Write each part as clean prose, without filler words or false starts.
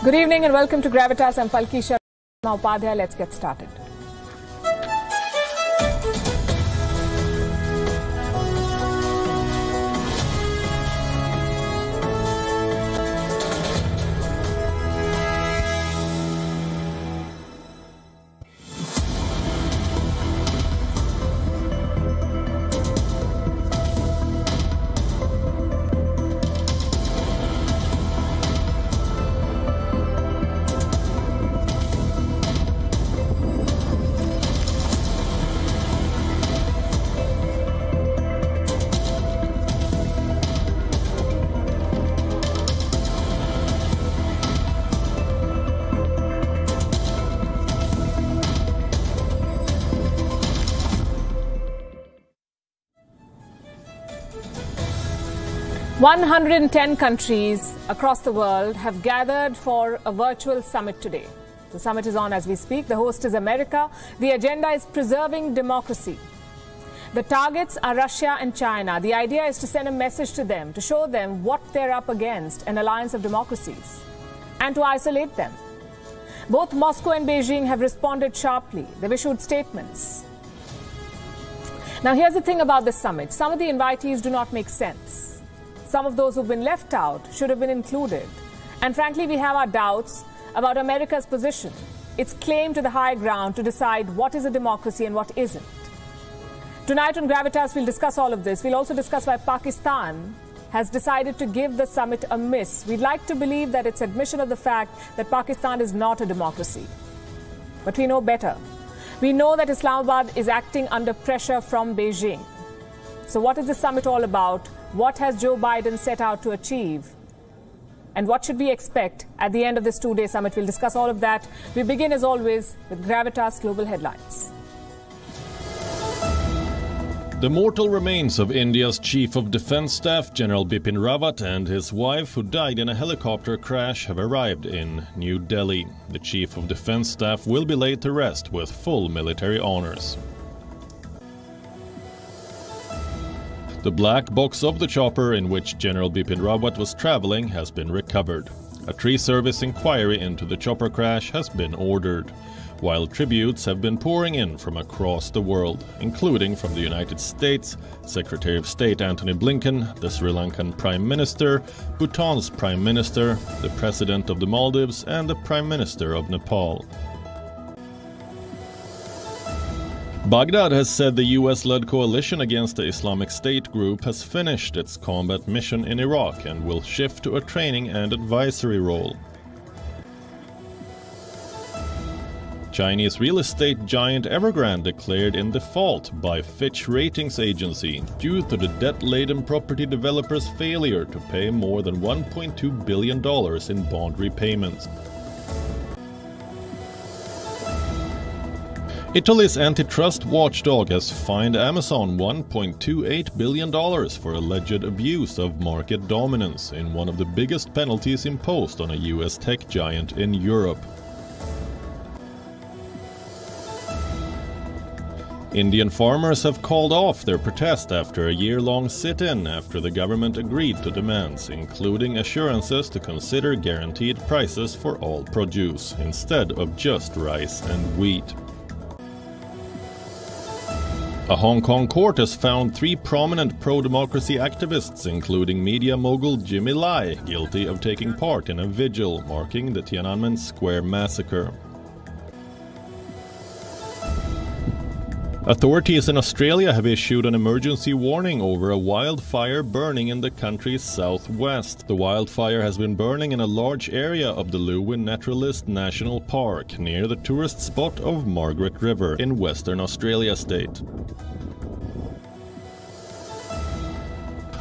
Good evening and welcome to Gravitas. I'm Palki Sharma, Upadhyay. Let's get started. One 110 countries across the world have gathered for a virtual summit today. The summit is on as we speak. The host is America. The agenda is preserving democracy. The targets are Russia and China. The idea is to send a message to them, to show them what they're up against, an alliance of democracies, and to isolate them. Both Moscow and Beijing have responded sharply. They've issued statements. Now, here's the thing about this summit. Some of the invitees do not make sense. Some of those who've been left out should have been included. And frankly, we have our doubts about America's position, its claim to the high ground to decide what is a democracy and what isn't. Tonight on Gravitas, we'll discuss all of this. We'll also discuss why Pakistan has decided to give the summit a miss. We'd like to believe that it's admission of the fact that Pakistan is not a democracy. But we know better. We know that Islamabad is acting under pressure from Beijing. So what is the summit all about? What has Joe Biden set out to achieve? And what should we expect at the end of this two-day summit? We'll discuss all of that. We begin, as always, with Gravitas Global Headlines. The mortal remains of India's Chief of Defence Staff, General Bipin Rawat, and his wife, who died in a helicopter crash, have arrived in New Delhi. The Chief of Defence Staff will be laid to rest with full military honours. The black box of the chopper in which General Bipin Rawat was travelling has been recovered. A tree service inquiry into the chopper crash has been ordered, while tributes have been pouring in from across the world, including from the United States, Secretary of State Antony Blinken, the Sri Lankan Prime Minister, Bhutan's Prime Minister, the President of the Maldives, and the Prime Minister of Nepal. Baghdad has said the US-led coalition against the Islamic State group has finished its combat mission in Iraq and will shift to a training and advisory role. Chinese real estate giant Evergrande declared in default by Fitch Ratings agency due to the debt-laden property developer's failure to pay more than $1.2 billion in bond repayments. Italy's antitrust watchdog has fined Amazon $1.28 billion for alleged abuse of market dominance in one of the biggest penalties imposed on a US tech giant in Europe. Indian farmers have called off their protest after a year-long sit-in after the government agreed to demands, including assurances to consider guaranteed prices for all produce, instead of just rice and wheat. A Hong Kong court has found 3 prominent pro-democracy activists, including media mogul Jimmy Lai, guilty of taking part in a vigil marking the Tiananmen Square massacre. Authorities in Australia have issued an emergency warning over a wildfire burning in the country's southwest. The wildfire has been burning in a large area of the Lewin Naturalist National Park near the tourist spot of Margaret River in Western Australia state.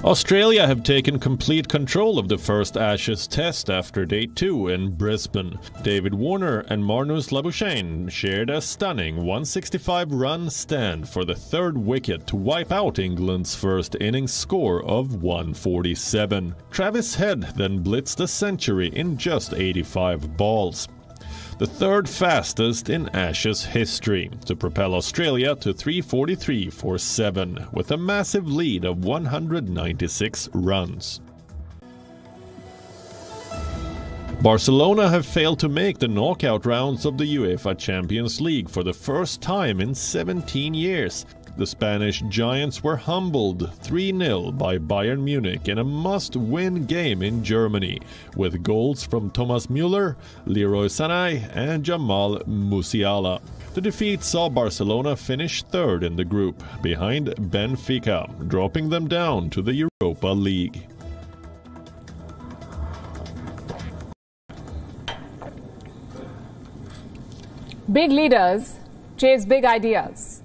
Australia have taken complete control of the first Ashes test after day 2 in Brisbane. David Warner and Marnus Labuschagne shared a stunning 165-run stand for the third wicket to wipe out England's first innings score of 147. Travis Head then blitzed a century in just 85 balls. The third fastest in Ashes history, to propel Australia to 343 for 7, with a massive lead of 196 runs. Barcelona have failed to make the knockout rounds of the UEFA Champions League for the first time in 17 years. The Spanish giants were humbled 3-0 by Bayern Munich in a must-win game in Germany, with goals from Thomas Müller, Leroy Sané and Jamal Musiala. The defeat saw Barcelona finish third in the group, behind Benfica, dropping them down to the Europa League. Big leaders chase big ideas.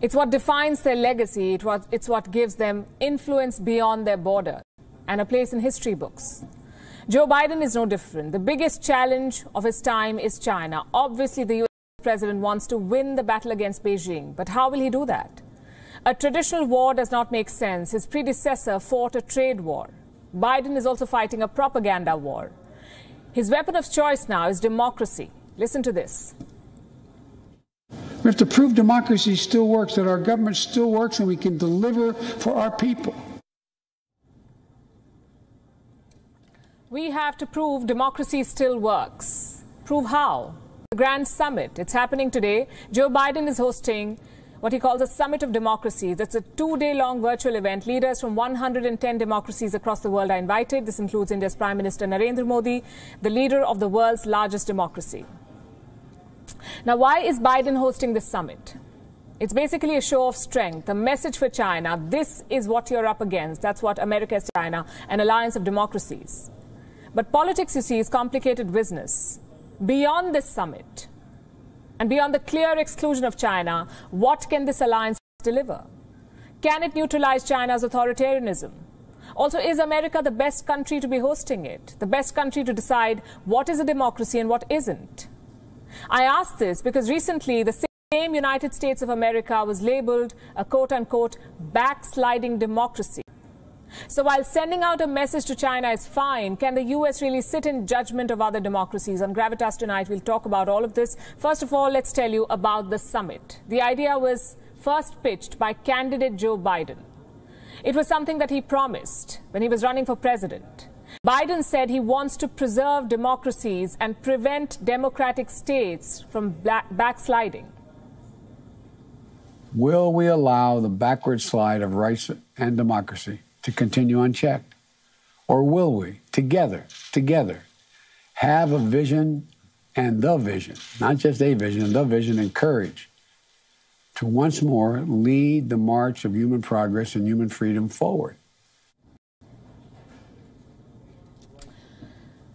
It's what defines their legacy. It's what gives them influence beyond their border and a place in history books. Joe Biden is no different. The biggest challenge of his time is China. Obviously, the US president wants to win the battle against Beijing. But how will he do that? A traditional war does not make sense. His predecessor fought a trade war. Biden is also fighting a propaganda war. His weapon of choice now is democracy. Listen to this. We have to prove democracy still works, that our government still works, and we can deliver for our people. We have to prove democracy still works. Prove how? The Grand Summit. It's happening today. Joe Biden is hosting what he calls a Summit of Democracies. It's a 2-day-long virtual event. Leaders from 110 democracies across the world are invited. This includes India's Prime Minister Narendra Modi, the leader of the world's largest democracy. Now, why is Biden hosting this summit? It's basically a show of strength, a message for China. This is what you're up against. That's what America is to China, an alliance of democracies. But politics, you see, is complicated business. Beyond this summit and beyond the clear exclusion of China, what can this alliance deliver? Can it neutralize China's authoritarianism? Also, is America the best country to be hosting it? The best country to decide what is a democracy and what isn't? I ask this because recently the same United States of America was labeled a quote-unquote backsliding democracy. So while sending out a message to China is fine, can the US really sit in judgment of other democracies? On Gravitas tonight, we'll talk about all of this. First of all, let's tell you about the summit. The idea was first pitched by candidate Joe Biden. It was something that he promised when he was running for president. Biden said he wants to preserve democracies and prevent democratic states from backsliding. Will we allow the backward slide of rights and democracy to continue unchecked? Or will we, together, have a vision and the vision, not just a vision, the vision and courage to once more lead the march of human progress and human freedom forward?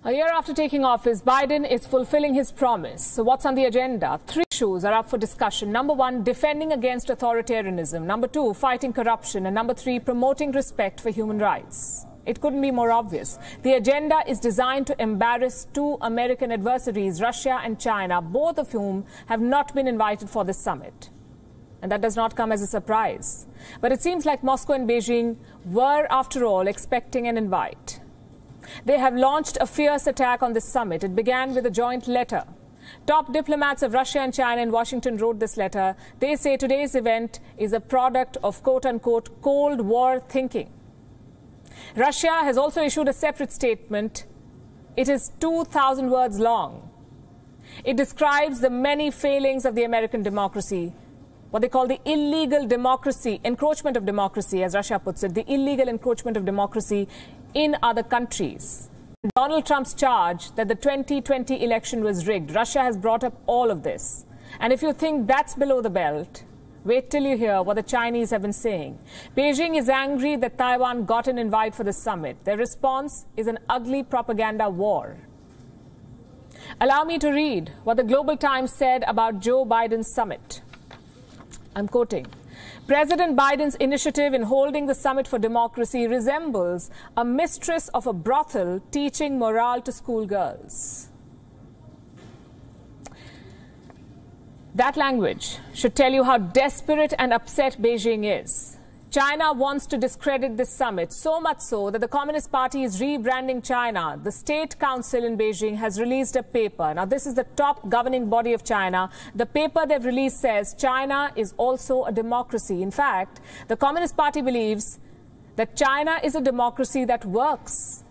A year after taking office, Biden is fulfilling his promise. So what's on the agenda? 3 issues are up for discussion. Number 1, defending against authoritarianism. Number 2, fighting corruption. And number 3, promoting respect for human rights. It couldn't be more obvious. The agenda is designed to embarrass 2 American adversaries, Russia and China, both of whom have not been invited for this summit. And that does not come as a surprise. But it seems like Moscow and Beijing were, after all, expecting an invite. They have launched a fierce attack on this summit. It began with a joint letter. Top diplomats of Russia and China in Washington wrote this letter. They say today's event is a product of quote-unquote Cold War thinking. Russia has also issued a separate statement. It is 2,000 words long. It describes the many failings of the American democracy, what they call the illegal democracy, encroachment of democracy, as Russia puts it, the illegal encroachment of democracy in other countries. Donald Trump's charge that the 2020 election was rigged. Russia has brought up all of this. And if you think that's below the belt, wait till you hear what the Chinese have been saying. Beijing is angry that Taiwan got an invite for the summit. Their response is an ugly propaganda war. Allow me to read what the Global Times said about Joe Biden's summit. I'm quoting. President Biden's initiative in holding the Summit for Democracy resembles a mistress of a brothel teaching morale to schoolgirls. That language should tell you how desperate and upset Beijing is. China wants to discredit this summit, so much so that the Communist Party is rebranding China. The State Council in Beijing has released a paper. Now, this is the top governing body of China. The paper they've released says China is also a democracy. In fact, the Communist Party believes that China is a democracy that works.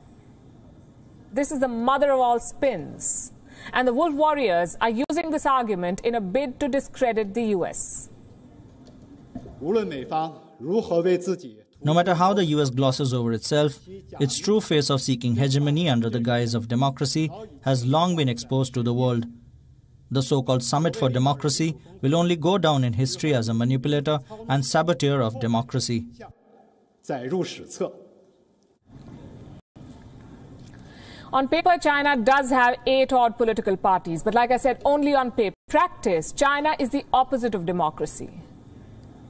this is the mother of all spins. And the wolf warriors are using this argument in a bid to discredit the US. No matter how the US glosses over itself, its true face of seeking hegemony under the guise of democracy has long been exposed to the world. The so-called Summit for Democracy will only go down in history as a manipulator and saboteur of democracy. On paper, China does have 8 odd political parties, but like I said, only on paper. In practice, China is the opposite of democracy.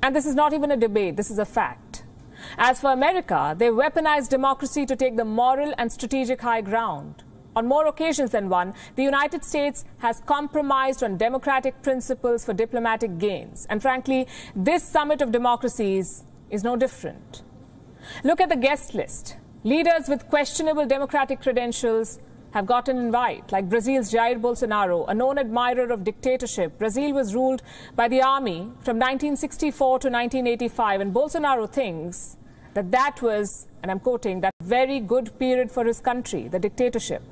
And this is not even a debate, this is a fact. As for America, they weaponize democracy to take the moral and strategic high ground. On more occasions than one, the United States has compromised on democratic principles for diplomatic gains. And frankly, this summit of democracies is no different. Look at the guest list. Leaders with questionable democratic credentials have got an invite, like Brazil's Jair Bolsonaro, a known admirer of dictatorship. Brazil was ruled by the army from 1964 to 1985, and Bolsonaro thinks that that was, and I'm quoting, that very good period for his country, the dictatorship.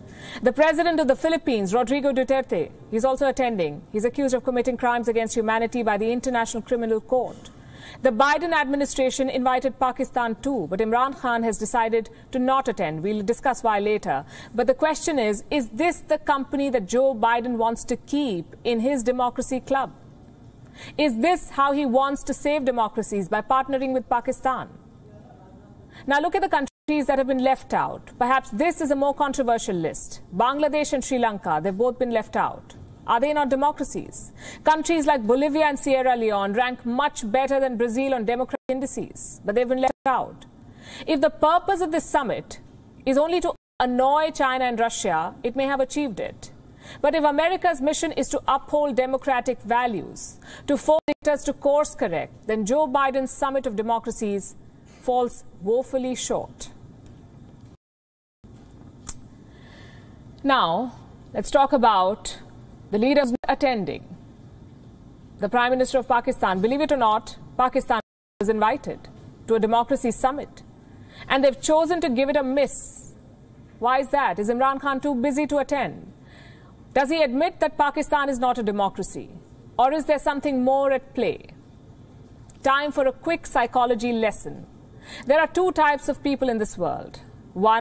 The president of the Philippines, Rodrigo Duterte, he's also attending. He's accused of committing crimes against humanity by the International Criminal Court. The Biden administration invited Pakistan too, but Imran Khan has decided to not attend. We'll discuss why later. But the question is this the company that Joe Biden wants to keep in his democracy club? Is this how he wants to save democracies, by partnering with Pakistan? Now look at the countries that have been left out. Perhaps this is a more controversial list. Bangladesh and Sri Lanka, they've both been left out. Are they not democracies? Countries like Bolivia and Sierra Leone rank much better than Brazil on democratic indices, but they've been left out. If the purpose of this summit is only to annoy China and Russia, it may have achieved it. But if America's mission is to uphold democratic values, to force dictators to course correct, then Joe Biden's summit of democracies falls woefully short. Now, let's talk about the leaders attending. The Prime Minister of Pakistan, believe it or not, Pakistan was invited to a democracy summit. And they've chosen to give it a miss. Why is that? Is Imran Khan too busy to attend? Does he admit that Pakistan is not a democracy? Or is there something more at play? Time for a quick psychology lesson. There are 2 types of people in this world. 1,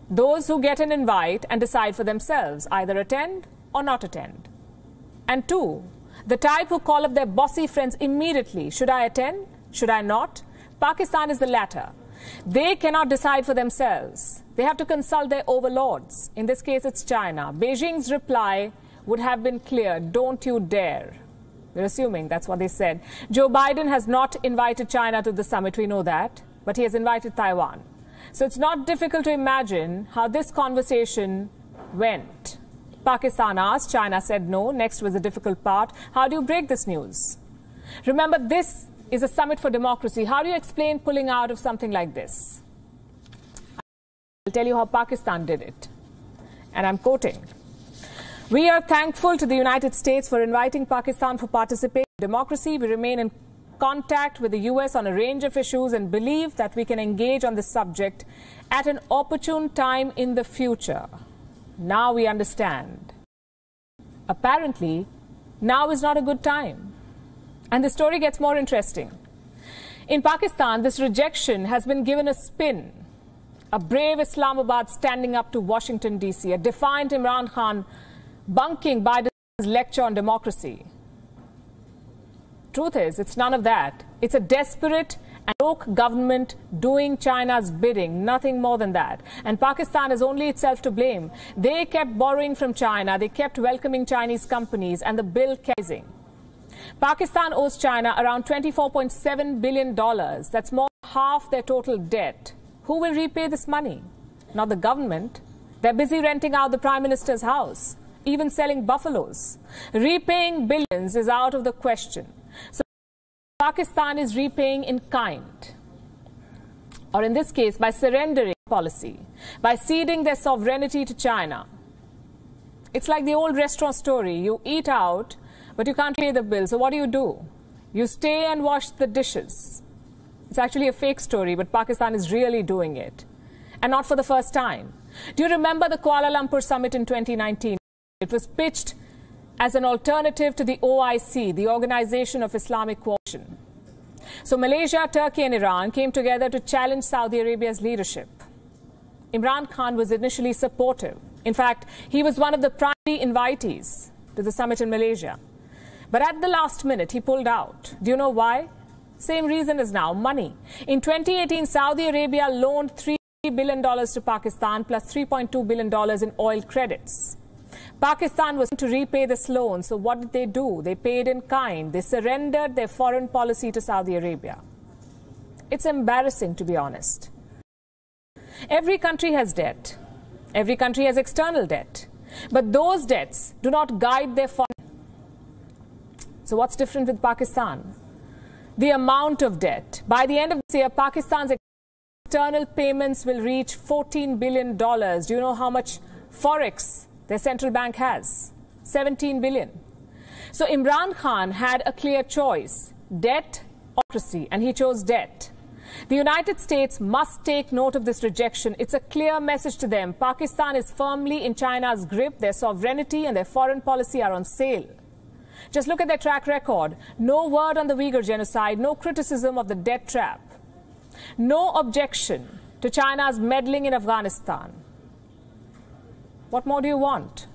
those who get an invite and decide for themselves, either attend or not attend. And 2, the type who call up their bossy friends immediately. Should I attend? Should I not? Pakistan is the latter. They cannot decide for themselves. They have to consult their overlords. In this case, it's China. Beijing's reply would have been clear: don't you dare. We're assuming that's what they said. Joe Biden has not invited China to the summit, we know that, but he has invited Taiwan. So it's not difficult to imagine how this conversation went. Pakistan asked, China said no. Next was the difficult part. How do you break this news? Remember, this is a summit for democracy. How do you explain pulling out of something like this? I'll tell you how Pakistan did it. And I'm quoting: "We are thankful to the United States for inviting Pakistan for participation in democracy. We remain in contact with the US on a range of issues and believe that we can engage on this subject at an opportune time in the future. Now we understand. Apparently, now is not a good time." And the story gets more interesting. In Pakistan, this rejection has been given a spin. A brave Islamabad standing up to Washington, D.C., a defiant Imran Khan bunking Biden's lecture on democracy. Truth is, it's none of that. It's a desperate and broke government doing China's bidding, nothing more than that. And Pakistan is only itself to blame. They kept borrowing from China, they kept welcoming Chinese companies, and the bill kept rising. Pakistan owes China around $24.7 billion. That's more than half their total debt. Who will repay this money? Not the government. They're busy renting out the Prime Minister's house, even selling buffaloes. Repaying billions is out of the question. So Pakistan is repaying in kind, or in this case, by surrendering policy, by ceding their sovereignty to China. It's like the old restaurant story. You eat out, but you can't pay the bill. So what do? You stay and wash the dishes. It's actually a fake story, but Pakistan is really doing it. And and not for the first time. Do you remember the Kuala Lumpur summit in 2019? It was pitched as an alternative to the OIC, the Organization of Islamic Cooperation. So Malaysia, Turkey and Iran came together to challenge Saudi Arabia's leadership. Imran Khan was initially supportive. In fact, he was one of the primary invitees to the summit in Malaysia. But at the last minute, he pulled out. Do you know why? Same reason as now, money. In 2018, Saudi Arabia loaned $3 billion to Pakistan plus $3.2 billion in oil credits. Pakistan was to repay this loan, so what did they do? They paid in kind. They surrendered their foreign policy to Saudi Arabia. It's embarrassing, to be honest. Every country has debt. Every country has external debt. But those debts do not guide their foreign. So what's different with Pakistan? The amount of debt. By the end of this year, Pakistan's external payments will reach $14 billion. Do you know how much forex their central bank has? 17 billion. So Imran Khan had a clear choice, debt or democracy, and he chose debt. The United States must take note of this rejection. It's a clear message to them. Pakistan is firmly in China's grip. Their sovereignty and their foreign policy are on sale. Just look at their track record. No word on the Uighur genocide, no criticism of the debt trap, no objection to China's meddling in Afghanistan. What more do you want?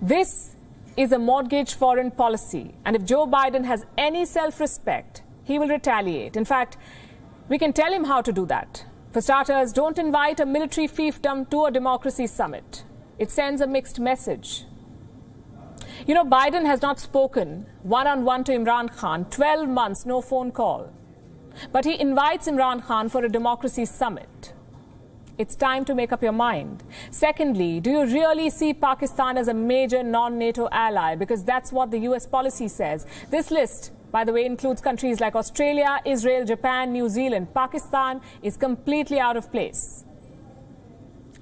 This is a mortgage foreign policy, and if Joe Biden has any self-respect, he will retaliate. In fact, we can tell him how to do that. For starters, don't invite a military fiefdom to a democracy summit. It sends a mixed message. You know, Biden has not spoken one-on-one to Imran Khan, 12 months, no phone call. But he invites Imran Khan for a democracy summit. It's time to make up your mind. Secondly, do you really see Pakistan as a major non-NATO ally? Because that's what the US policy says. This list, by the way, includes countries like Australia, Israel, Japan, New Zealand. Pakistan is completely out of place.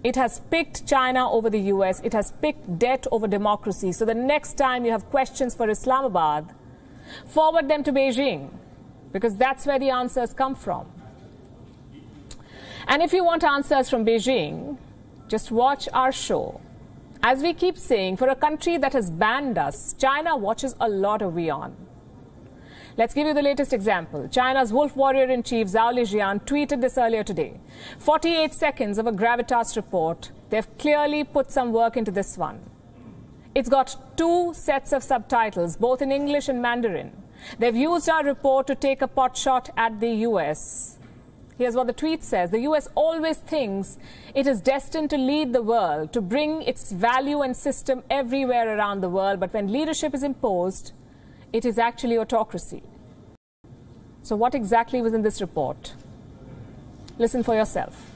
It has picked China over the US. It has picked debt over democracy. So the next time you have questions for Islamabad, forward them to Beijing, because that's where the answers come from. And if you want answers from Beijing, just watch our show. As we keep saying, for a country that has banned us, China watches a lot of WION. Let's give you the latest example. China's wolf warrior-in-chief Zhao Lijian tweeted this earlier today. 48 seconds of a Gravitas report. They've clearly put some work into this one. It's got 2 sets of subtitles, both in English and Mandarin. They've used our report to take a pot shot at the US. Here's what the tweet says. The US always thinks it is destined to lead the world, to bring its value and system everywhere around the world. But when leadership is imposed, it is actually autocracy. So what exactly was in this report? Listen for yourself.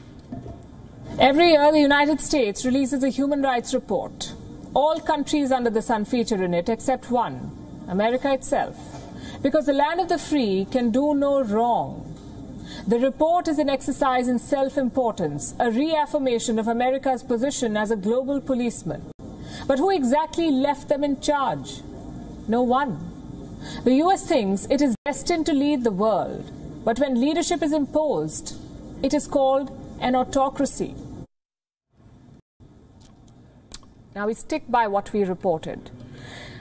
Every year, the United States releases a human rights report. All countries under the sun feature in it except one, America itself. Because the land of the free can do no wrong. The report is an exercise in self-importance, a reaffirmation of America's position as a global policeman. But who exactly left them in charge? No one. The US thinks it is destined to lead the world, but when leadership is imposed, it is called an autocracy. Now we stick by what we reported.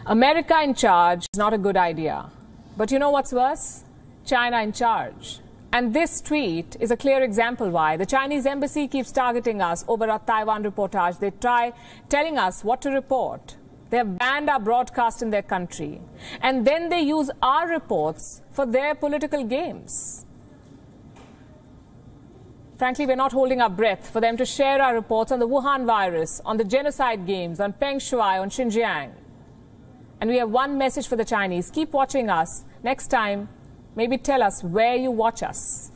America in charge is not a good idea. But you know what's worse? China in charge. And this tweet is a clear example why. The Chinese embassy keeps targeting us over our Taiwan reportage. They try telling us what to report. They have banned our broadcast in their country. And then they use our reports for their political games. Frankly, we're not holding our breath for them to share our reports on the Wuhan virus, on the genocide games, on Peng Shuai, on Xinjiang. And we have one message for the Chinese. Keep watching us. Next time, maybe tell us where you watch us.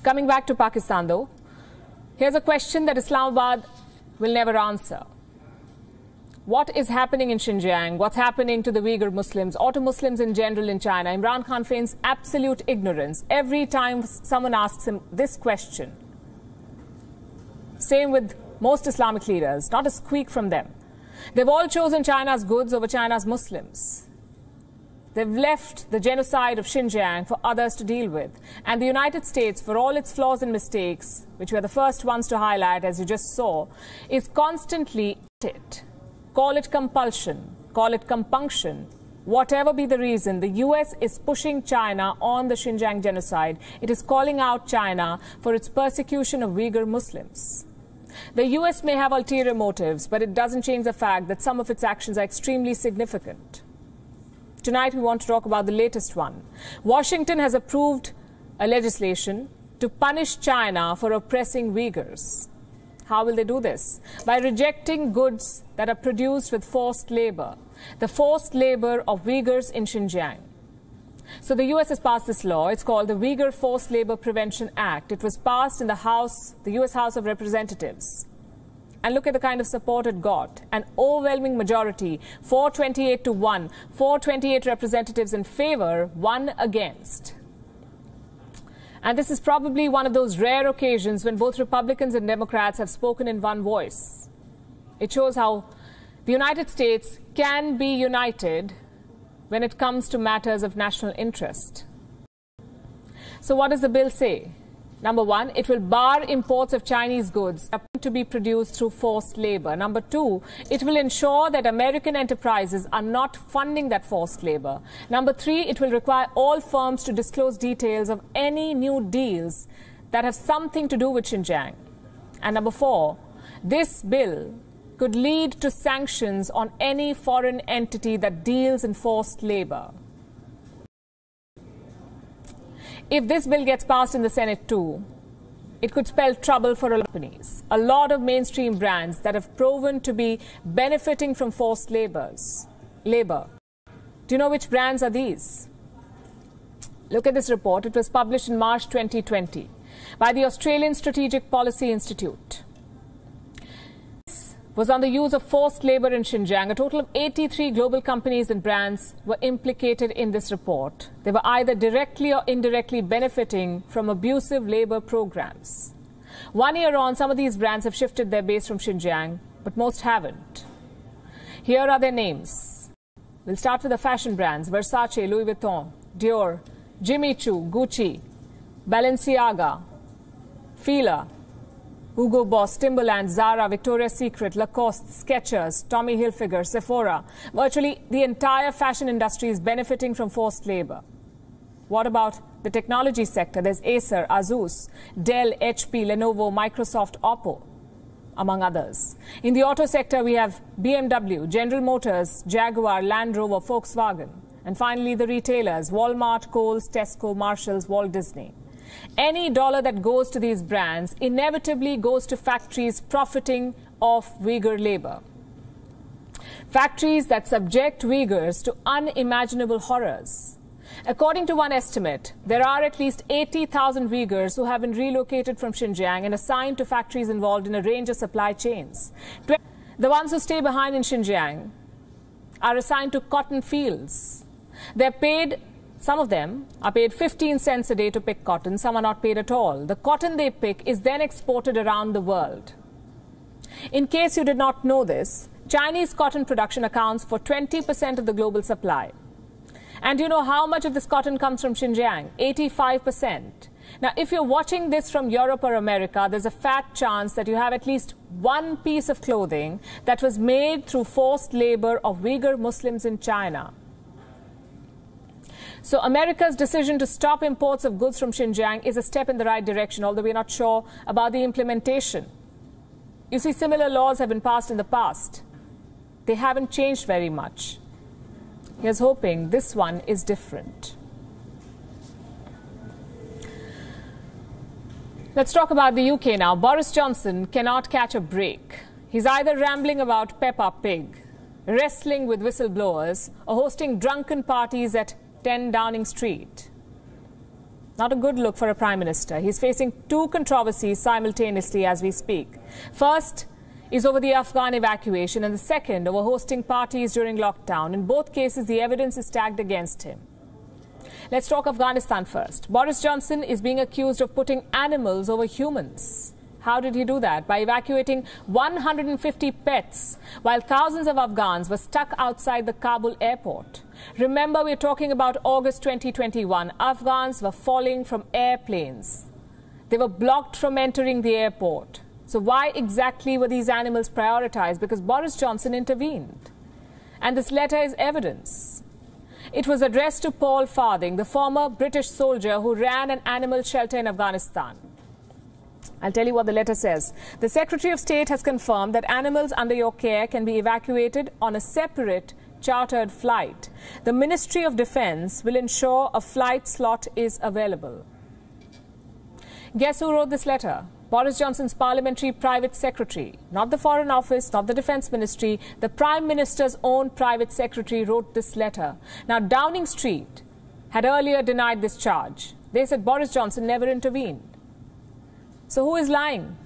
Coming back to Pakistan, though, here's a question that Islamabad will never answer. What is happening in Xinjiang? What's happening to the Uighur Muslims or to Muslims in general in China? Imran Khan feigns absolute ignorance every time someone asks him this question. Same with most Islamic leaders, not a squeak from them. They've all chosen China's goods over China's Muslims. They've left the genocide of Xinjiang for others to deal with. And the United States, for all its flaws and mistakes, which we are the first ones to highlight, as you just saw, is constantly at it. Call it compulsion, call it compunction. Whatever be the reason, the US is pushing China on the Xinjiang genocide. It is calling out China for its persecution of Uighur Muslims. The US may have ulterior motives, but it doesn't change the fact that some of its actions are extremely significant. Tonight, we want to talk about the latest one. Washington has approved a legislation to punish China for oppressing Uyghurs. How will they do this? By rejecting goods that are produced with forced labor, the forced labor of Uyghurs in Xinjiang. So the US has passed this law. It's called the Uyghur Forced Labor Prevention Act. It was passed in the US House of Representatives. And look at the kind of support it got. An overwhelming majority, 428 to 1, 428 representatives in favor, 1 against. And this is probably one of those rare occasions when both Republicans and Democrats have spoken in one voice. It shows how the United States can be united when it comes to matters of national interest. So what does the bill say? Number one, it will bar imports of Chinese goods to be produced through forced labor. Number two, it will ensure that American enterprises are not funding that forced labor. Number three, it will require all firms to disclose details of any new deals that have something to do with Xinjiang. And number four, this bill could lead to sanctions on any foreign entity that deals in forced labor. If this bill gets passed in the Senate too, it could spell trouble for companies. A lot of mainstream brands that have proven to be benefiting from forced labor. Do you know which brands are these? Look at this report. It was published in March 2020 by the Australian Strategic Policy Institute. Was on the use of forced labor in Xinjiang. A total of 83 global companies and brands were implicated in this report. They were either directly or indirectly benefiting from abusive labor programs. 1 year on, some of these brands have shifted their base from Xinjiang, but most haven't. Here are their names. We'll start with the fashion brands: Versace, Louis Vuitton, Dior, Jimmy Choo, Gucci, Balenciaga, Fila, Hugo Boss, Timberland, Zara, Victoria's Secret, Lacoste, Skechers, Tommy Hilfiger, Sephora. Virtually the entire fashion industry is benefiting from forced labor. What about the technology sector? There's Acer, Asus, Dell, HP, Lenovo, Microsoft, Oppo, among others. In the auto sector, we have BMW, General Motors, Jaguar, Land Rover, Volkswagen. And finally, the retailers: Walmart, Kohl's, Tesco, Marshalls, Walt Disney. Any dollar that goes to these brands inevitably goes to factories profiting off Uyghur labor. Factories that subject Uyghurs to unimaginable horrors. According to one estimate, there are at least 80,000 Uyghurs who have been relocated from Xinjiang and assigned to factories involved in a range of supply chains. The ones who stay behind in Xinjiang are assigned to cotton fields. They're paid. Some of them are paid 15 cents a day to pick cotton. Some are not paid at all. The cotton they pick is then exported around the world. In case you did not know this, Chinese cotton production accounts for 20% of the global supply. And you know how much of this cotton comes from Xinjiang? 85%. Now, if you're watching this from Europe or America, there's a fat chance that you have at least one piece of clothing that was made through forced labor of Uighur Muslims in China. So America's decision to stop imports of goods from Xinjiang is a step in the right direction, although we're not sure about the implementation. You see, similar laws have been passed in the past. They haven't changed very much. Here's hoping this one is different. Let's talk about the UK now. Boris Johnson cannot catch a break. He's either rambling about Peppa Pig, wrestling with whistleblowers, or hosting drunken parties at 10 Downing Street. Not a good look for a Prime Minister. He's facing two controversies simultaneously as we speak. First is over the Afghan evacuation, and the second over hosting parties during lockdown. In both cases, the evidence is stacked against him. Let's talk Afghanistan first. Boris Johnson is being accused of putting animals over humans. How did he do that? By evacuating 150 pets while thousands of Afghans were stuck outside the Kabul airport. Remember, we're talking about August 2021. Afghans were falling from airplanes. They were blocked from entering the airport. So why exactly were these animals prioritized? Because Boris Johnson intervened. And this letter is evidence. It was addressed to Paul Farthing, the former British soldier who ran an animal shelter in Afghanistan. I'll tell you what the letter says. The Secretary of State has confirmed that animals under your care can be evacuated on a separate chartered flight. The Ministry of Defence will ensure a flight slot is available. Guess who wrote this letter? Boris Johnson's parliamentary private secretary. Not the Foreign Office, not the Defence Ministry. The Prime Minister's own private secretary wrote this letter. Now, Downing Street had earlier denied this charge. They said Boris Johnson never intervened. So who is lying?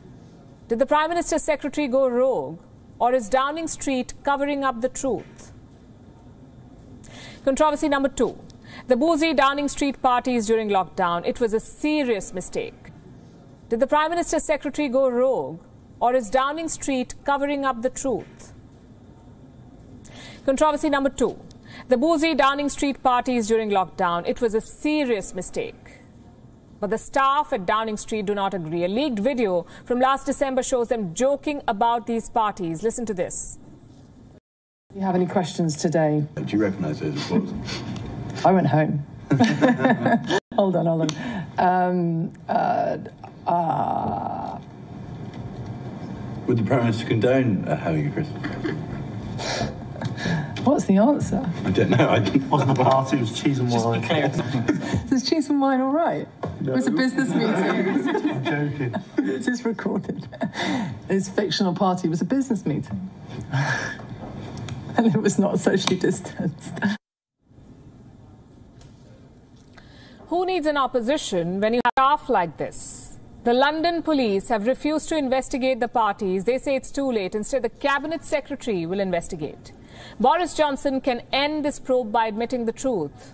Did the Prime Minister's secretary go rogue, or is Downing Street covering up the truth? Controversy number 2. The boozy Downing Street parties during lockdown. It was a serious mistake. Did the Prime Minister's secretary go rogue, or is Downing Street covering up the truth? Controversy number 2. The boozy Downing Street parties during lockdown. It was a serious mistake. But the staff at Downing Street do not agree. A leaked video from last December shows them joking about these parties. Listen to this. Do you have any questions today? Do you recognise those reports? I went home. Hold on. Would the Prime Minister condone having a Christmas party? What's the answer? I don't know. It wasn't a party, it was cheese and wine. Is cheese and wine all right? No. It was a business meeting. I'm joking. This is recorded. This fictional party was a business meeting. And it was not socially distanced. Who needs an opposition when you have staff like this? The London police have refused to investigate the parties. They say it's too late. Instead, the Cabinet Secretary will investigate. Boris Johnson can end this probe by admitting the truth.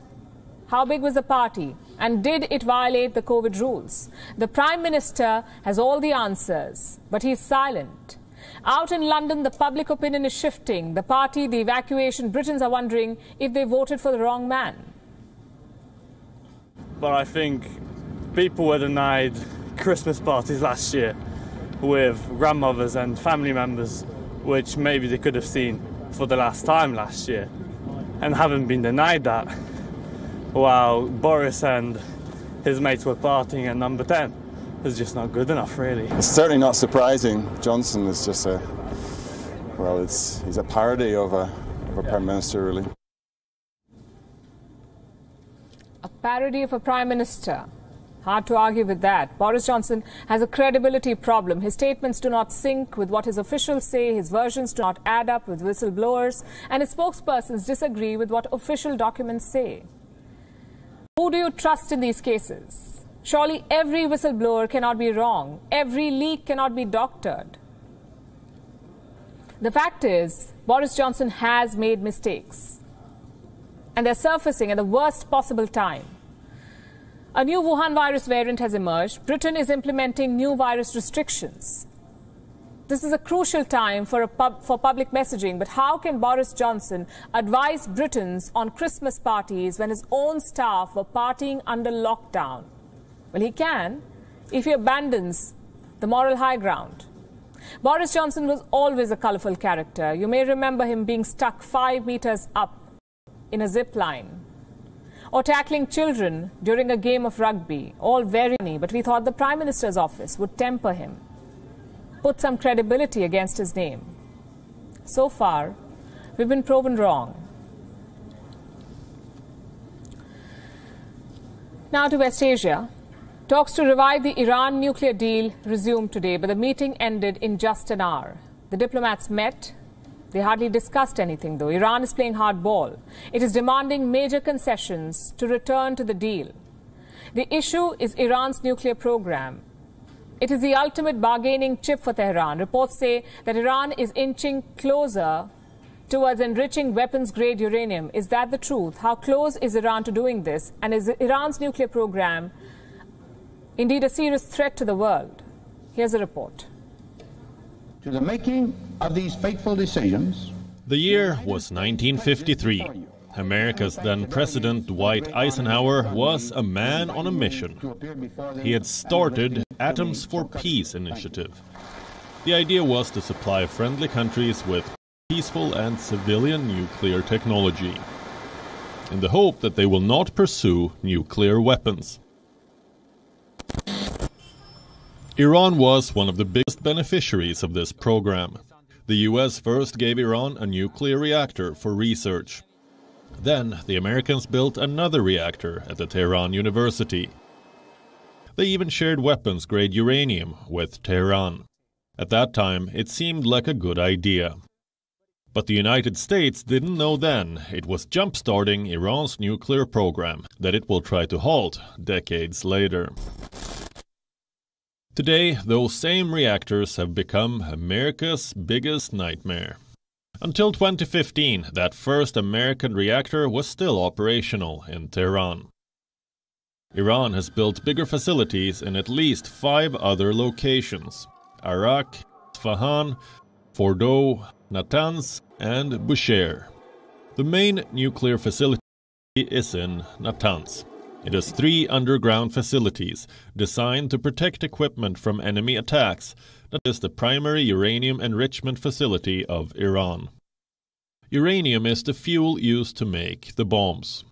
How big was the party? And did it violate the COVID rules? The Prime Minister has all the answers, but he's silent. Out in London, the public opinion is shifting. The party, the evacuation, Britons are wondering if they voted for the wrong man. But I think people were denied Christmas parties last year with grandmothers and family members, which maybe they could have seen for the last time last year, and haven't been denied that, while Boris and his mates were partying at number 10. It's just not good enough, really. It's certainly not surprising. Johnson is just he's a parody of a Prime Minister, really. A parody of a Prime Minister. Hard to argue with that. Boris Johnson has a credibility problem. His statements do not sync with what his officials say. His versions do not add up with whistleblowers. And his spokespersons disagree with what official documents say. Who do you trust in these cases? Surely every whistleblower cannot be wrong. Every leak cannot be doctored. The fact is, Boris Johnson has made mistakes. And they're surfacing at the worst possible time. A new Wuhan virus variant has emerged. Britain is implementing new virus restrictions. This is a crucial time for public messaging, but how can Boris Johnson advise Britons on Christmas parties when his own staff were partying under lockdown? Well, he can if he abandons the moral high ground. Boris Johnson was always a colourful character. You may remember him being stuck 5 meters up in a zip line, or tackling children during a game of rugby. All very funny, but we thought the Prime Minister's office would temper him, put some credibility against his name. So far, we've been proven wrong. Now to West Asia. Talks to revive the Iran nuclear deal resumed today, but the meeting ended in just an hour. The diplomats met. They hardly discussed anything, though. Iran is playing hardball. It is demanding major concessions to return to the deal. The issue is Iran's nuclear program. It is the ultimate bargaining chip for Tehran. Reports say that Iran is inching closer towards enriching weapons-grade uranium. Is that the truth? How close is Iran to doing this? And is Iran's nuclear program indeed a serious threat to the world? Here's a report. To the making of these fateful decisions. The year was 1953. America's then President Dwight Eisenhower was a man on a mission. He had started Atoms for Peace initiative. The idea was to supply friendly countries with peaceful and civilian nuclear technology, in the hope that they will not pursue nuclear weapons. Iran was one of the biggest beneficiaries of this program. The US first gave Iran a nuclear reactor for research. Then the Americans built another reactor at the Tehran University. They even shared weapons-grade uranium with Tehran. At that time, it seemed like a good idea. But the United States didn't know then it was jump-starting Iran's nuclear program that it will try to halt decades later. Today, those same reactors have become America's biggest nightmare. Until 2015, that first American reactor was still operational in Tehran. Iran has built bigger facilities in at least 5 other locations: Arak, Isfahan, Fordow, Natanz, and Bushehr. The main nuclear facility is in Natanz. It has 3 underground facilities designed to protect equipment from enemy attacks. That is the primary uranium enrichment facility of Iran. Uranium is the fuel used to make the bombs.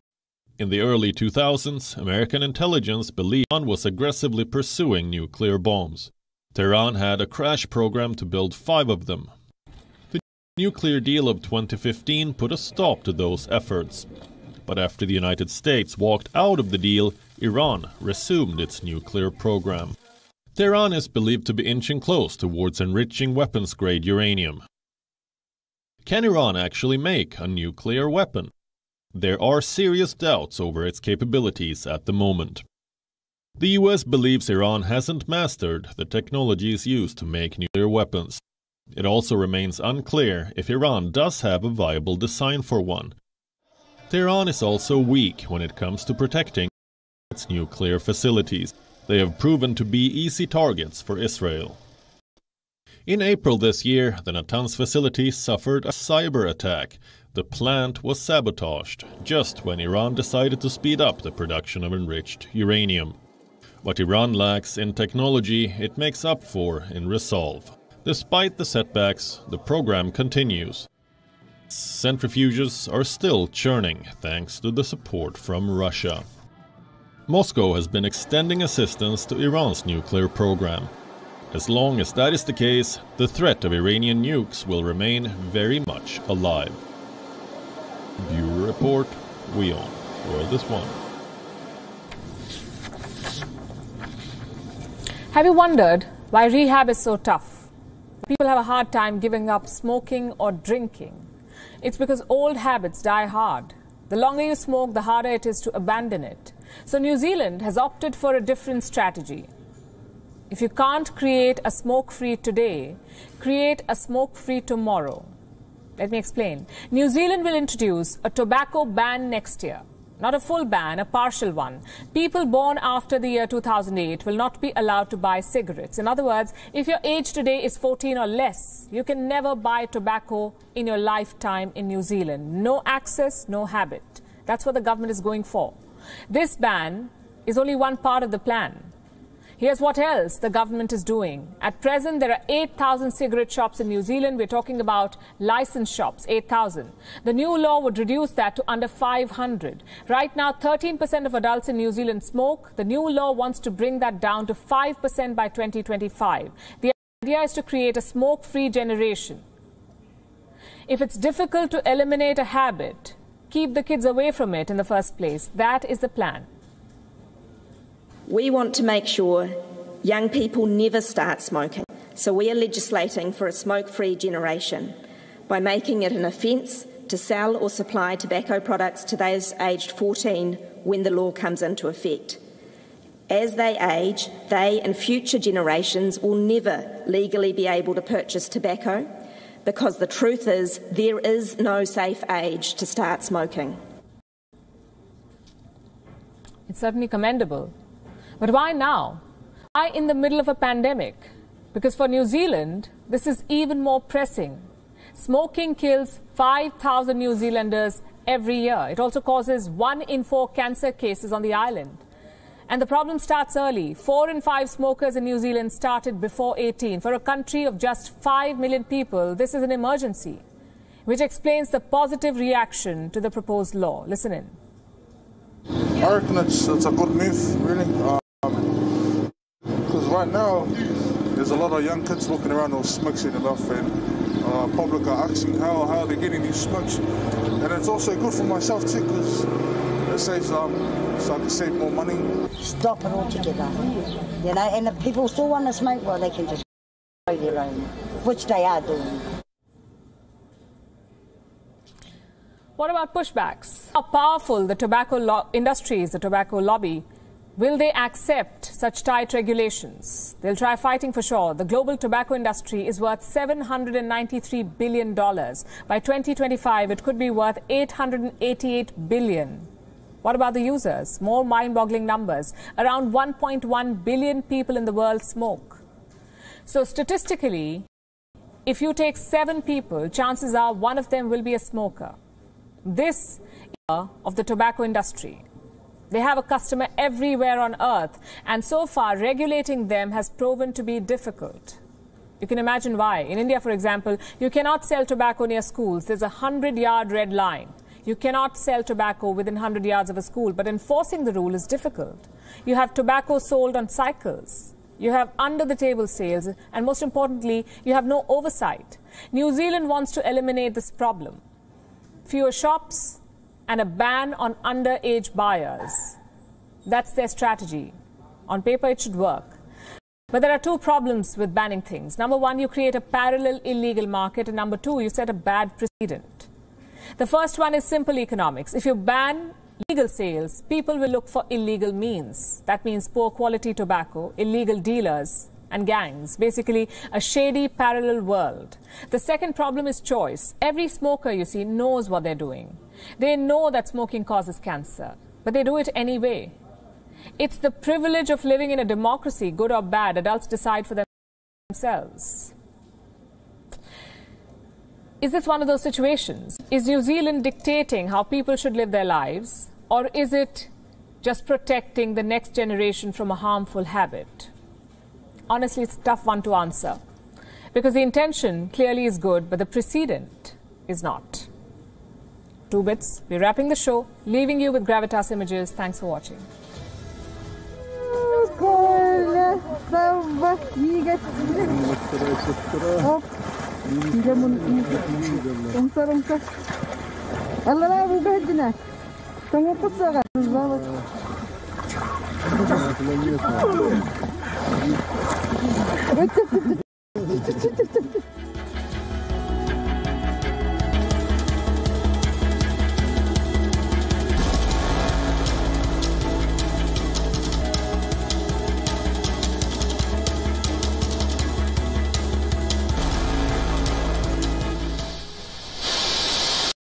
In the early 2000s, American intelligence believed Iran was aggressively pursuing nuclear bombs. Tehran had a crash program to build 5 of them. The nuclear deal of 2015 put a stop to those efforts. But after the United States walked out of the deal, Iran resumed its nuclear program. Tehran is believed to be inching close towards enriching weapons-grade uranium. Can Iran actually make a nuclear weapon? There are serious doubts over its capabilities at the moment. The US believes Iran hasn't mastered the technologies used to make nuclear weapons. It also remains unclear if Iran does have a viable design for one. Tehran is also weak when it comes to protecting its nuclear facilities. They have proven to be easy targets for Israel. In April this year, the Natanz facility suffered a cyber attack. The plant was sabotaged just when Iran decided to speed up the production of enriched uranium. What Iran lacks in technology, it makes up for in resolve. Despite the setbacks, the program continues. Centrifuges are still churning thanks to the support from Russia. Moscow has been extending assistance to Iran's nuclear program. As long as that is the case, the threat of Iranian nukes will remain very much alive. Bureau Report, WION The World is One. Have you wondered why rehab is so tough? People have a hard time giving up smoking or drinking. It's because old habits die hard. The longer you smoke, the harder it is to abandon it. So New Zealand has opted for a different strategy. If you can't create a smoke-free today, create a smoke-free tomorrow. Let me explain. New Zealand will introduce a tobacco ban next year. Not a full ban, a partial one. People born after the year 2008 will not be allowed to buy cigarettes. In other words, if your age today is 14 or less, you can never buy tobacco in your lifetime in New Zealand. No access, no habit. That's what the government is going for. This ban is only one part of the plan. Here's what else the government is doing. At present, there are 8,000 cigarette shops in New Zealand. We're talking about licensed shops, 8,000. The new law would reduce that to under 500. Right now, 13% of adults in New Zealand smoke. The new law wants to bring that down to 5% by 2025. The idea is to create a smoke-free generation. If it's difficult to eliminate a habit, keep the kids away from it in the first place. That is the plan. We want to make sure young people never start smoking, so we are legislating for a smoke-free generation by making it an offence to sell or supply tobacco products to those aged 14 when the law comes into effect. As they age, they and future generations will never legally be able to purchase tobacco because the truth is there is no safe age to start smoking. It's certainly commendable. But why now? Why in the middle of a pandemic? Because for New Zealand, this is even more pressing. Smoking kills 5,000 New Zealanders every year. It also causes 1 in 4 cancer cases on the island. And the problem starts early. 4 in 5 smokers in New Zealand started before 18. For a country of just 5 million people, this is an emergency, which explains the positive reaction to the proposed law. Listen in. I reckon it's a good move, really. Because right now, there's a lot of young kids walking around with smokes in their mouth, and public are asking how they're getting these smokes. And it's also good for myself too, because it says so I can save more money. Stop it altogether, you know, and if people still want to smoke, well, they can just grow their own, which they are doing. What about pushbacks? How powerful the tobacco industry is, the tobacco lobby? Will they accept such tight regulations? They'll try fighting for sure. The global tobacco industry is worth $793 billion. By 2025, it could be worth $888 billion. What about the users? More mind-boggling numbers. Around 1.1 billion people in the world smoke. So statistically, if you take 7 people, chances are one of them will be a smoker. This is of the tobacco industry. They have a customer everywhere on earth, and so far regulating them has proven to be difficult. You can imagine why. In India, for example, you cannot sell tobacco near schools. There's a 100-yard red line. You cannot sell tobacco within 100 yards of a school, but enforcing the rule is difficult. You have tobacco sold on cycles. You have under-the-table sales, and most importantly, you have no oversight. New Zealand wants to eliminate this problem. Fewer shops and a ban on underage buyers. That's their strategy. On paper, it should work. But there are 2 problems with banning things. Number 1, you create a parallel illegal market, and number 2, you set a bad precedent. The first one is simple economics. If you ban legal sales, people will look for illegal means. That means poor quality tobacco, illegal dealers, and gangs. Basically, a shady parallel world. The second problem is choice. Every smoker, you see, knows what they're doing. They know that smoking causes cancer, but they do it anyway. It's the privilege of living in a democracy, good or bad. Adults decide for themselves. Is this one of those situations? Is New Zealand dictating how people should live their lives, or is it just protecting the next generation from a harmful habit? Honestly, it's a tough one to answer, because the intention clearly is good, but the precedent is not. 2 bits. We're wrapping the show, leaving you with Gravitas images. Thanks for watching.